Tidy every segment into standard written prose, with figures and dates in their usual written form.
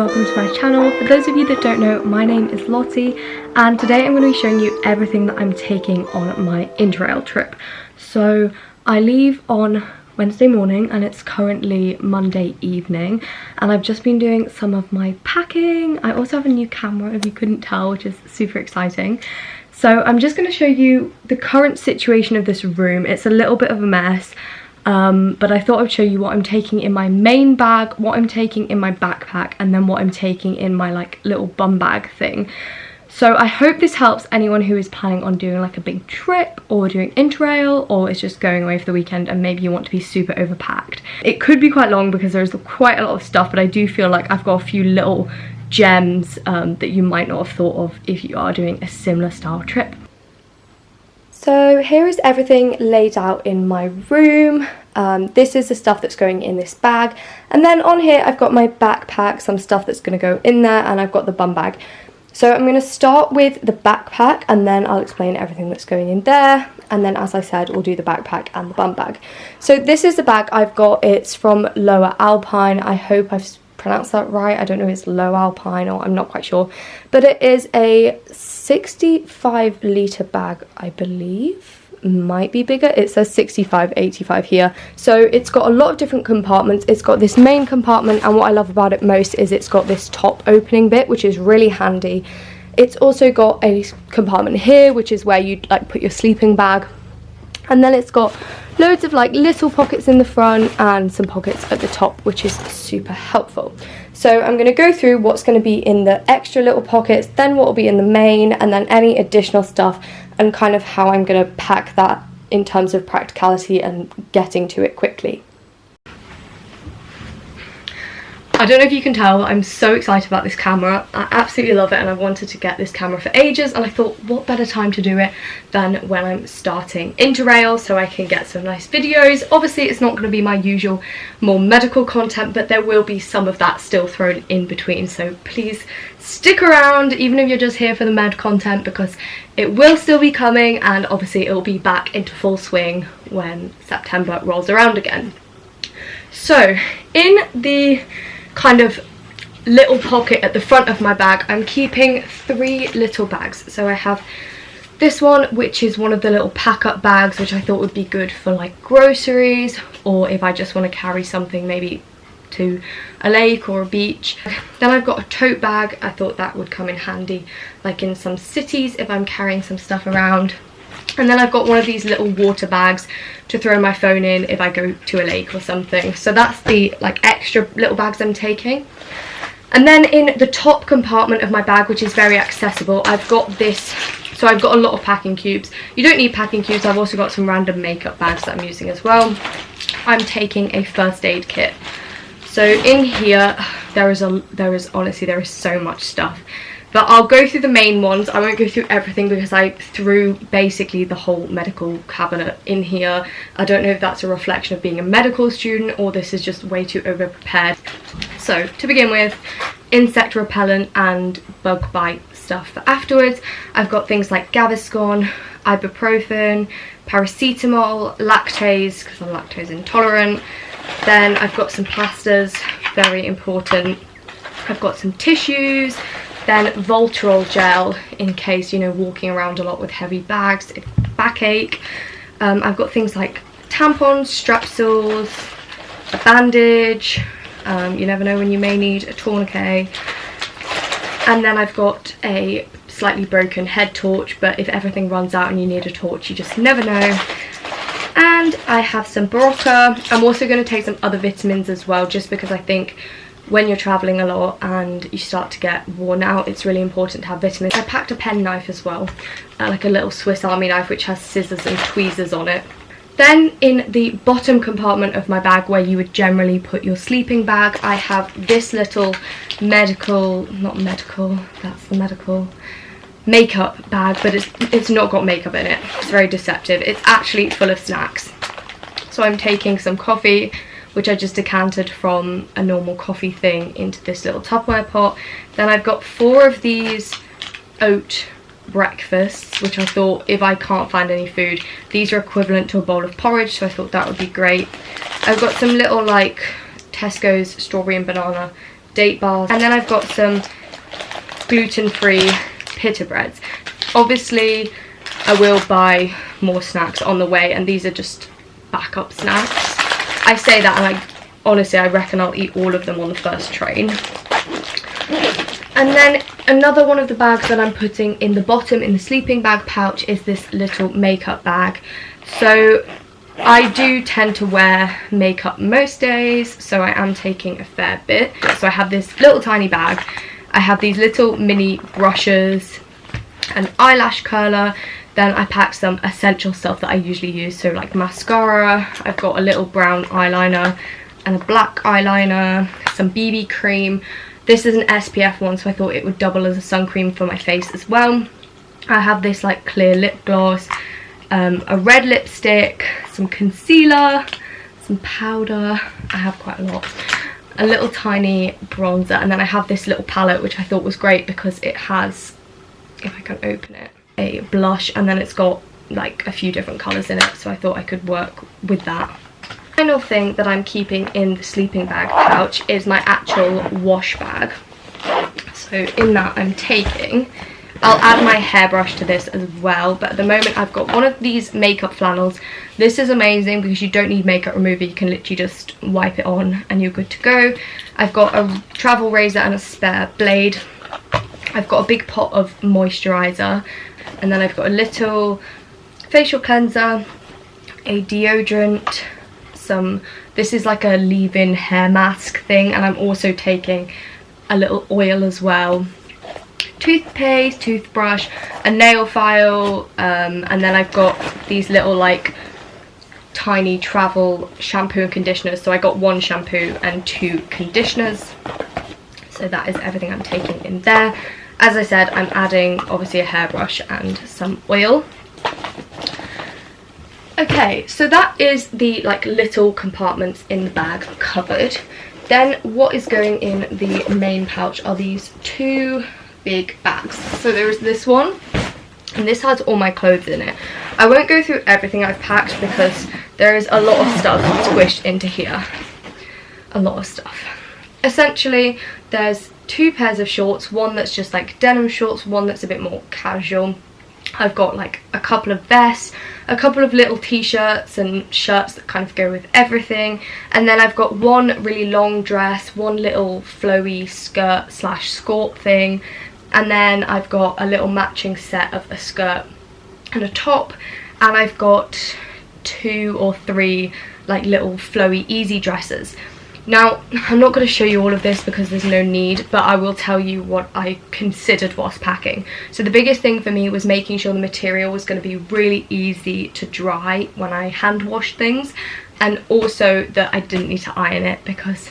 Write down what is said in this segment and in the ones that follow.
welcome to my channel. For those of you that don't know, my name is Lottie and today I'm going to be showing you everything that I'm taking on my interrail trip. So I leave on Wednesday morning and it's currently Monday evening and I've just been doing some of my packing. I also have a new camera, if you couldn't tell, which is super exciting. So I'm just going to show you the current situation of this room. It's a little bit of a mess. But I thought I'd show you what I'm taking in my main bag, what I'm taking in my backpack, and then what I'm taking in my like little bum bag thing. So I hope this helps anyone who is planning on doing like a big trip or doing interrail or is just going away for the weekend and maybe you want to be super overpacked. It could be quite long because there's quite a lot of stuff, but I do feel like I've got a few little gems that you might not have thought of if you are doing a similar style trip. So here is everything laid out in my room. This is the stuff that's going in this bag. And then on here I've got my backpack, some stuff that's going to go in there, and I've got the bum bag. So I'm going to start with the backpack and then I'll explain everything that's going in there. And then as I said, we'll do the backpack and the bum bag. So this is the bag I've got. It's from Lower Alpine. I hope I've pronounced that right. I don't know if it's Low Alpine or I'm not quite sure. But it is a 65 litre bag, I believe. Might be bigger. It says 65, 85 here. So it's got a lot of different compartments. It's got this main compartment, and what I love about it most is it's got this top opening bit, which is really handy. It's also got a compartment here, which is where you'd like put your sleeping bag. And then it's got loads of like little pockets in the front and some pockets at the top, which is super helpful. So I'm going to go through what's going to be in the extra little pockets, then what will be in the main, and then any additional stuff, and kind of how I'm going to pack that in terms of practicality and getting to it quickly. I don't know if you can tell, I'm so excited about this camera. I absolutely love it and I wanted to get this camera for ages, and I thought what better time to do it than when I'm starting interrail so I can get some nice videos. Obviously it's not going to be my usual more medical content, but there will be some of that still thrown in between, so please stick around even if you're just here for the med content, because it will still be coming and obviously it will be back into full swing when September rolls around again. So in the kind of little pocket at the front of my bag, I'm keeping 3 little bags. So I have this one, which is one of the little pack up bags, which I thought would be good for like groceries, or if I just want to carry something maybe to a lake or a beach. Then I've got a tote bag. I thought that would come in handy like in some cities if I'm carrying some stuff around. And then I've got one of these little water bags to throw my phone in if I go to a lake or something. So that's the like extra little bags I'm taking. And then in the top compartment of my bag, which is very accessible, I've got this. So I've got a lot of packing cubes. You don't need packing cubes. I've also got some random makeup bags that I'm using as well. I'm taking a first aid kit. So in here there is so much stuff. But I'll go through the main ones. I won't go through everything because I threw basically the whole medical cabinet in here. I don't know if that's a reflection of being a medical student or this is just way too over prepared. So to begin with, insect repellent and bug bite stuff for afterwards. I've got things like Gaviscon, ibuprofen, paracetamol, lactase because I'm lactose intolerant. Then I've got some plasters, very important. I've got some tissues. Then Voltarol gel in case, you know, walking around a lot with heavy bags, backache. I've got things like tampons, strepsils, a bandage. You never know when you may need a tourniquet. And then I've got a slightly broken head torch, but if everything runs out and you need a torch, you just never know. And I have some Berocca. I'm also going to take some other vitamins as well, just because I think when you're traveling a lot and you start to get worn out, it's really important to have vitamins. I packed a pen knife as well, like a little Swiss Army knife which has scissors and tweezers on it. Then in the bottom compartment of my bag, where you would generally put your sleeping bag, I have this little medical makeup bag, but it's not got makeup in it. It's very deceptive. It's actually full of snacks. So I'm taking some coffee, which I just decanted from a normal coffee thing into this little Tupperware pot. Then I've got 4 of these oat breakfasts, which I thought if I can't find any food, these are equivalent to a bowl of porridge, so I thought that would be great. I've got some little like Tesco's strawberry and banana date bars, and then I've got some gluten-free pita breads. Obviously I will buy more snacks on the way, and these are just backup snacks. I say that and honestly I reckon I'll eat all of them on the first train. And then another one of the bags that I'm putting in the bottom in the sleeping bag pouch is this little makeup bag. So I do tend to wear makeup most days, so I am taking a fair bit. So I have this little tiny bag. I have these little mini brushes, an eyelash curler, then I pack some essential stuff that I usually use, so like mascara, I've got a little brown eyeliner and a black eyeliner, some BB cream. This is an SPF one, so I thought it would double as a sun cream for my face as well. I have this like clear lip gloss, a red lipstick, some concealer, some powder. I have quite a lot. A little tiny bronzer, and then I have this little palette which I thought was great because it has, if I can open it, a blush, and then it's got like a few different colours in it, so I thought I could work with that. The final thing that I'm keeping in the sleeping bag pouch is my actual wash bag. So in that I'm taking, I'll add my hairbrush to this as well, but at the moment I've got one of these makeup flannels. This is amazing because you don't need makeup remover, you can literally just wipe it on and you're good to go. I've got a travel razor and a spare blade. I've got a big pot of moisturiser, and then I've got a little facial cleanser, a deodorant, this is like a leave-in hair mask thing, and I'm also taking a little oil as well, toothpaste, toothbrush, a nail file, and then I've got these little like tiny travel shampoo and conditioners. So I got one shampoo and 2 conditioners. So that is everything I'm taking in there. As I said, I'm adding obviously a hairbrush and some oil. Okay, so that is the like little compartments in the bag covered. Then what is going in the main pouch are these 2 big bags. So there is this one, and this has all my clothes in it. I won't go through everything I've packed because there is a lot of stuff squished into here. A lot of stuff. Essentially, there's 2 pairs of shorts, one that's just like denim shorts, one that's a bit more casual. I've got like a couple of vests, a couple of little t-shirts and shirts that kind of go with everything, and then I've got one really long dress, one little flowy skirt slash skort thing, and then I've got a little matching set of a skirt and a top, and I've got 2 or 3 like little flowy easy dresses. Now, I'm not going to show you all of this because there's no need, but I will tell you what I considered whilst packing. So the biggest thing for me was making sure the material was going to be really easy to dry when I hand wash things, and also that I didn't need to iron it because,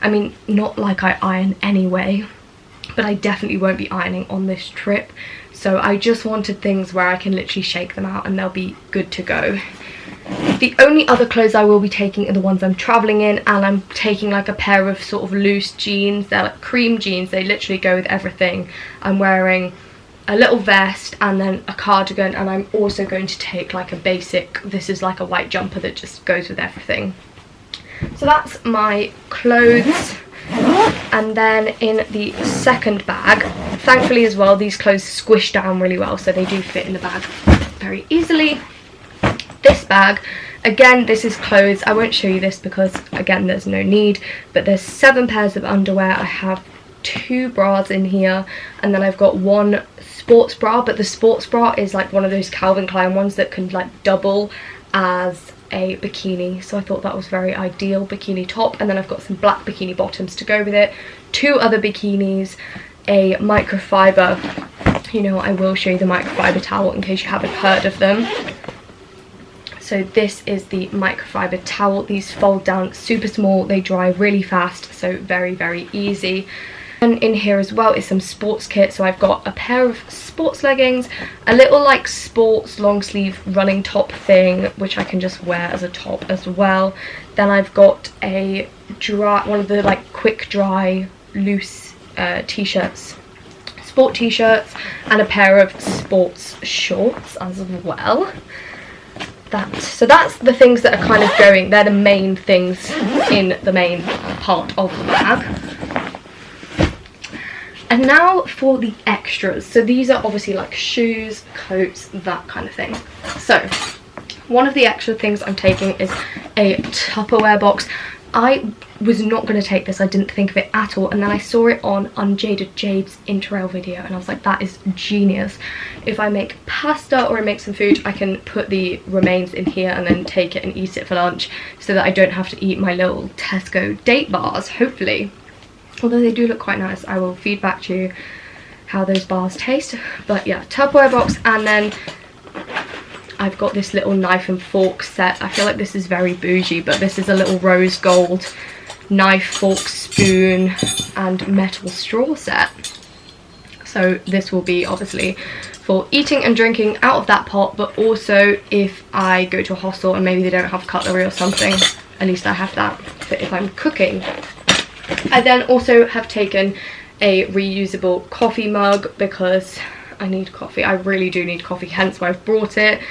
I mean, not like I iron anyway, but I definitely won't be ironing on this trip. So I just wanted things where I can literally shake them out and they'll be good to go. The only other clothes I will be taking are the ones I'm travelling in, and I'm taking like a pair of sort of loose jeans. They're like cream jeans, they literally go with everything. I'm wearing a little vest and then a cardigan, and I'm also going to take like a basic, this is like a white jumper that just goes with everything. So that's my clothes. And then in the second bag, thankfully as well, these clothes squish down really well, so they do fit in the bag very easily. This bag, again, this is clothes. I won't show you this because again there's no need, but there's 7 pairs of underwear. I have 2 bras in here, and then I've got 1 sports bra, but the sports bra is like one of those Calvin Klein ones that can like double as a bikini, so I thought that was very ideal. Bikini top, and then I've got some black bikini bottoms to go with it, 2 other bikinis, a microfiber, you know, I will show you the microfiber towel in case you haven't heard of them. So this is the microfiber towel. These fold down super small, they dry really fast, so very, very easy. And in here as well is some sports kit. So I've got a pair of sports leggings, a little like sports long sleeve running top thing, which I can just wear as a top as well. Then I've got a one of the like quick dry loose t-shirts, sport t-shirts, and a pair of sports shorts as well. So that's the things that are kind of going, they're the main things in the main part of the bag. And now for the extras. So these are obviously like shoes, coats, that kind of thing. So one of the extra things I'm taking is a Tupperware box. I was not going to take this, I didn't think of it at all, and then I saw it on Unjaded Jade's interrail video and I was like, that is genius. If I make pasta or I make some food, I can put the remains in here and then take it and eat it for lunch, so that I don't have to eat my little Tesco date bars, hopefully. Although they do look quite nice. I will feed back to you how those bars taste. But yeah, Tupperware box, and then I've got this little knife and fork set. I feel like this is very bougie, but this is a little rose gold knife, fork, spoon and metal straw set. So this will be obviously for eating and drinking out of that pot, but also if I go to a hostel and maybe they don't have cutlery or something, at least I have that. But if I'm cooking, I then also have taken a reusable coffee mug because I need coffee. I really do need coffee, hence why I've brought it.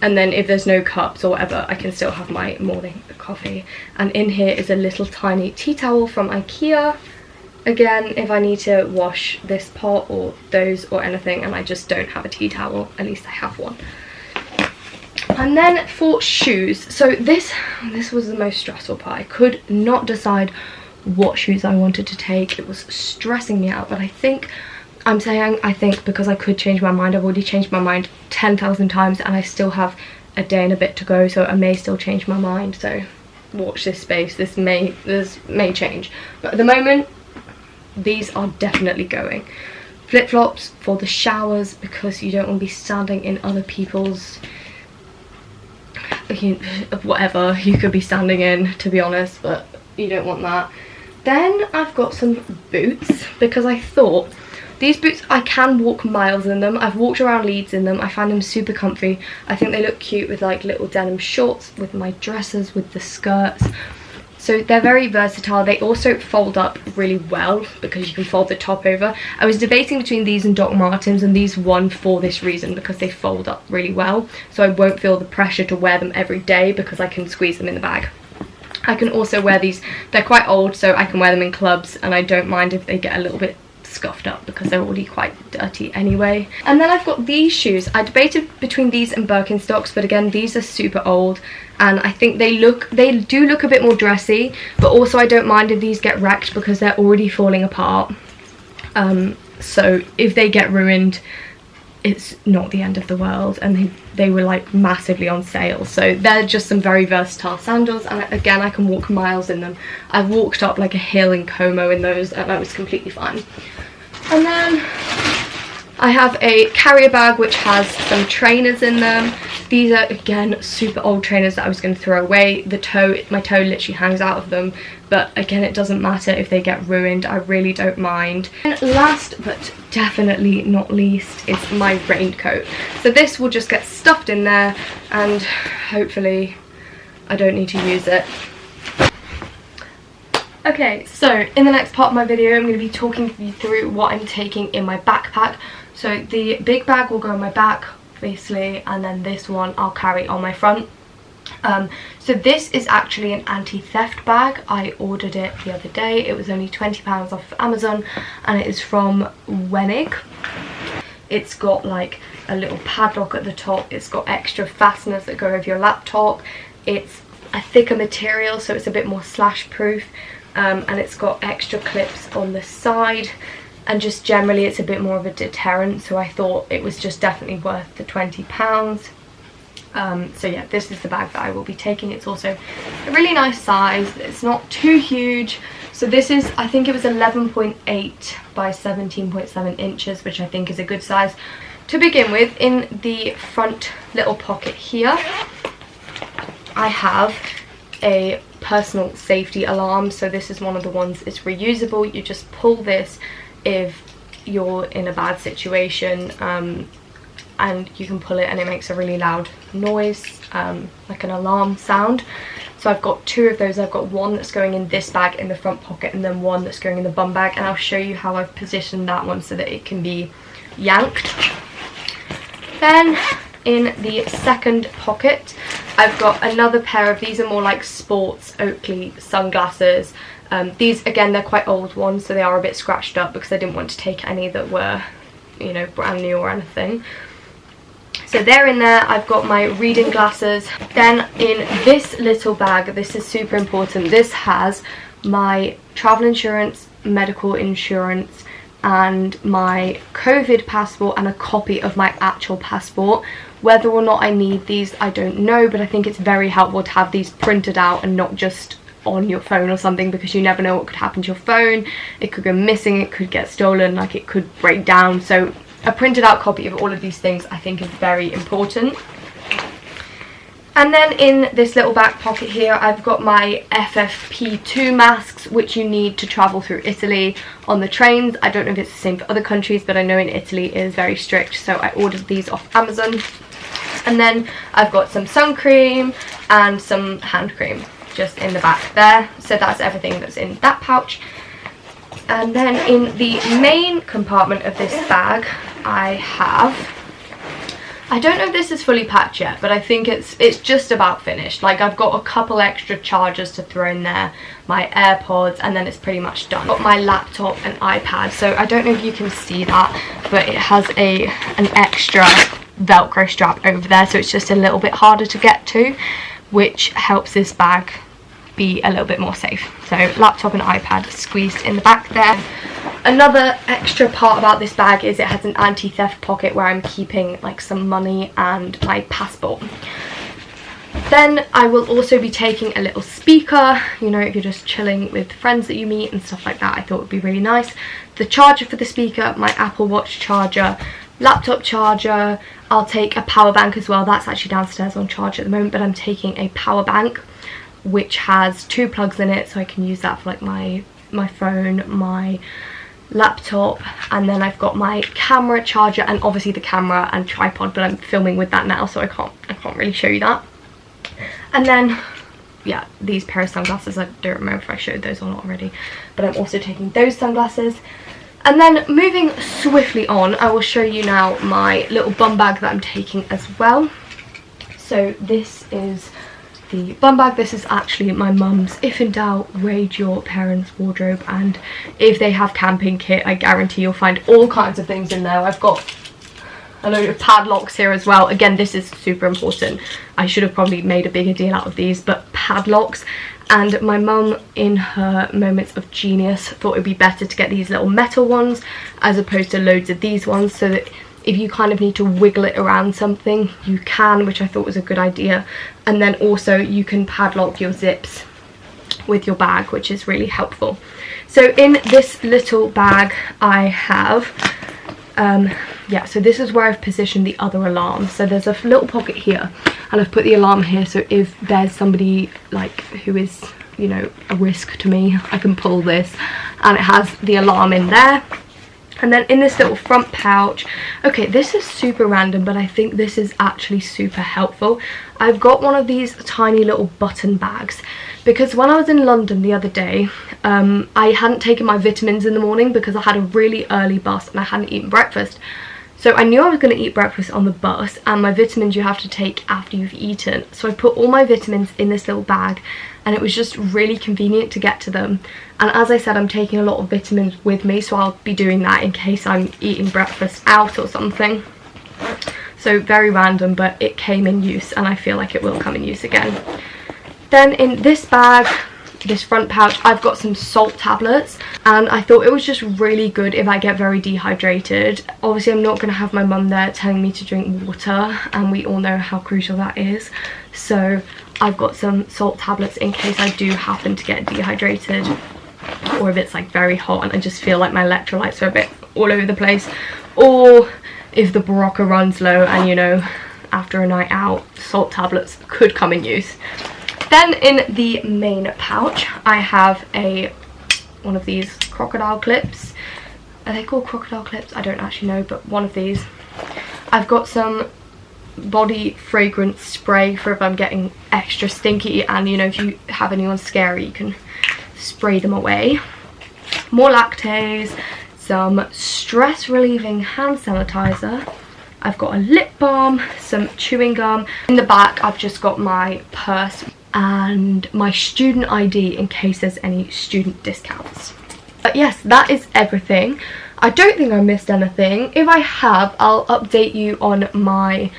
And then if there's no cups or whatever, I can still have my morning coffee. And in here is a little tiny tea towel from IKEA. Again, if I need to wash this pot or those or anything and I just don't have a tea towel, at least I have one. And then for shoes, so this was the most stressful part. I could not decide what shoes I wanted to take. It was stressing me out, but I think because I could change my mind. I've already changed my mind 10,000 times and I still have a day and a bit to go, so I may still change my mind. So watch this space. This may change, but at the moment these are definitely going. Flip-flops for the showers because you don't want to be standing in other people's whatever you could be standing in, to be honest, but you don't want that. Then I've got some boots because I thought these boots, I can walk miles in them. I've walked around Leeds in them. I find them super comfy. I think they look cute with like little denim shorts, with my dresses, with the skirts. So they're very versatile. They also fold up really well because you can fold the top over. I was debating between these and Doc Martens, and these won for this reason because they fold up really well. So I won't feel the pressure to wear them every day because I can squeeze them in the bag. I can also wear these, they're quite old, so I can wear them in clubs and I don't mind if they get a little bit scuffed up because they're already quite dirty anyway. And then I've got these shoes. I debated between these and Birkenstocks, but again, these are super old and I think they do look a bit more dressy, but also I don't mind if these get wrecked because they're already falling apart. So if they get ruined, it's not the end of the world, and they were like massively on sale. So they're just some very versatile sandals, and again, I can walk miles in them. I've walked up like a hill in Como in those and I was completely fine. And then I have a carrier bag which has some trainers in them. These are again super old trainers that I was going to throw away. My toe literally hangs out of them, but again, it doesn't matter if they get ruined. I really don't mind. And last but definitely not least is my raincoat. So this will just get stuffed in there and hopefully I don't need to use it. Okay, so in the next part of my video, I'm going to be talking you through what I'm taking in my backpack. So the big bag will go on my back, obviously, and then this one I'll carry on my front. So this is actually an anti-theft bag. I ordered it the other day. It was only £20 off Amazon and it is from Wenig. It's got like a little padlock at the top. It's got extra fasteners that go over your laptop. It's a thicker material, so it's a bit more slash proof. And it's got extra clips on the side, and just generally it's a bit more of a deterrent, so I thought it was just definitely worth the £20. So yeah, this is the bag that I will be taking. It's also a really nice size. It's not too huge. So this is, I think it was 11.8 by 17.7 inches, which I think is a good size. To begin with, in the front little pocket here, I have a personal safety alarm. So this is one of the ones, it's reusable. You just pull this if you're in a bad situation, and you can pull it and it makes a really loud noise, like an alarm sound. So I've got two of those. I've got one that's going in this bag in the front pocket and then one that's going in the bum bag, and I'll show you how I've positioned that one so that it can be yanked. Then in the second pocket, I've got another pair of, these are more like sports Oakley sunglasses. These, again, they're quite old ones, so they are a bit scratched up because I didn't want to take any that were, you know, brand new or anything. So they're in there. I've got my reading glasses. Then in this little bag, this is super important, this has my travel insurance, medical insurance, and my COVID passport, and a copy of my actual passport. Whether or not I need these, I don't know, but I think it's very helpful to have these printed out and not just on your phone or something, because you never know what could happen to your phone. It could go missing, it could get stolen, like it could break down. So a printed out copy of all of these things I think is very important. And then in this little back pocket here, I've got my FFP2 masks, which you need to travel through Italy on the trains. I don't know if it's the same for other countries, but I know in Italy it is very strict, so I ordered these off Amazon. And then I've got some sun cream and some hand cream just in the back there. So that's everything that's in that pouch. And then in the main compartment of this bag, I don't know if this is fully packed yet, but I think it's just about finished. Like, I've got a couple extra chargers to throw in there, my AirPods, and then it's pretty much done. I've got my laptop and iPad, so I don't know if you can see that, but it has an extra Velcro strap over there, so it's just a little bit harder to get to, which helps this bag be a little bit more safe. So laptop and iPad squeezed in the back there. Another extra part about this bag is it has an anti-theft pocket where I'm keeping like some money and my passport. Then I will also be taking a little speaker, you know, if you're just chilling with friends that you meet and stuff like that, I thought it would be really nice. The charger for the speaker, my Apple Watch charger, laptop charger. I'll take a power bank as well. That's actually downstairs on charge at the moment, but I'm taking a power bank which has 2 plugs in it, so I can use that for like my phone, my laptop, and then I've got my camera charger, and obviously the camera and tripod, but I'm filming with that now, so I can't really show you that. And then yeah, these pair of sunglasses, I don't remember if I showed those or not already, but I'm also taking those sunglasses. And then moving swiftly on, I will show you now my little bum bag that I'm taking as well. So this is the bum bag. This is actually my mum's. If in doubt, raid your parents' wardrobe, and if they have camping kit, I guarantee you'll find all kinds of things in there. I've got a load of padlocks here as well. Again, this is super important. I should have probably made a bigger deal out of these, but padlocks. And my mum, in her moments of genius, thought it'd be better to get these little metal ones as opposed to loads of these ones, so that if you kind of need to wiggle it around something, you can, which I thought was a good idea. And then also you can padlock your zips with your bag, which is really helpful. So in this little bag I have, yeah, so this is where I've positioned the other alarms. So there's a little pocket here, and I've put the alarm here, so if there's somebody like who is, you know, a risk to me, I can pull this, and it has the alarm in there. And then in this little front pouch, okay, this is super random, but I think this is actually super helpful. I've got one of these tiny little button bags, because when I was in London the other day, I hadn't taken my vitamins in the morning because I had a really early bus and I hadn't eaten breakfast. So I knew I was going to eat breakfast on the bus, and my vitamins you have to take after you've eaten. So I put all my vitamins in this little bag, and it was just really convenient to get to them. And as I said, I'm taking a lot of vitamins with me, so I'll be doing that in case I'm eating breakfast out or something. So very random, but it came in use, and I feel like it will come in use again. Then in this bag, this front pouch, I've got some salt tablets, and I thought it was just really good if I get very dehydrated. Obviously I'm not going to have my mum there telling me to drink water, and we all know how crucial that is. So I've got some salt tablets in case I do happen to get dehydrated, or if it's like very hot and I just feel like my electrolytes are a bit all over the place, or if the Barocca runs low and, you know, after a night out, salt tablets could come in use. Then in the main pouch I have one of these crocodile clips. Are they called crocodile clips? I don't actually know, but one of these. I've got some body fragrance spray for if I'm getting extra stinky, and, you know, if you have anyone scary, you can spray them away. More lactase, some stress relieving hand sanitizer. I've got a lip balm, some chewing gum. In the back I've just got my purse and my student ID in case there's any student discounts. But yes, that is everything. I don't think I missed anything. If I have, I'll update you on my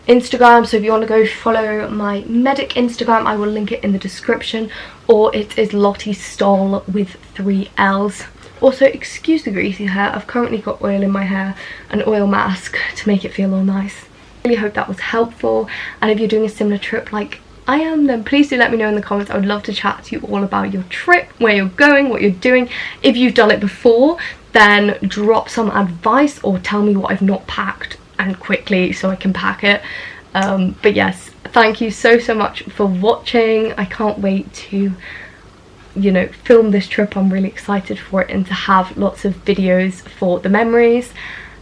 Instagram, so if you want to go follow my medic Instagram, I will link it in the description, or it is Lotte Stoll with 3 L's. Also, excuse the greasy hair, I've currently got oil in my hair, an oil mask to make it feel all nice. I really hope that was helpful, and if you're doing a similar trip like I am, then please do let me know in the comments. I would love to chat to you all about your trip, where you're going, what you're doing. If you've done it before, then drop some advice or tell me what I've not packed, and quickly, so I can pack it. But yes, thank you so much for watching. I can't wait to, you know, film this trip. I'm really excited for it, and to have lots of videos for the memories,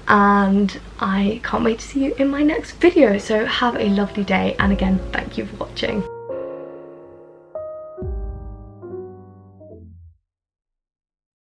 and I can't wait to see you in my next video. So have a lovely day, and again, thank you for watching.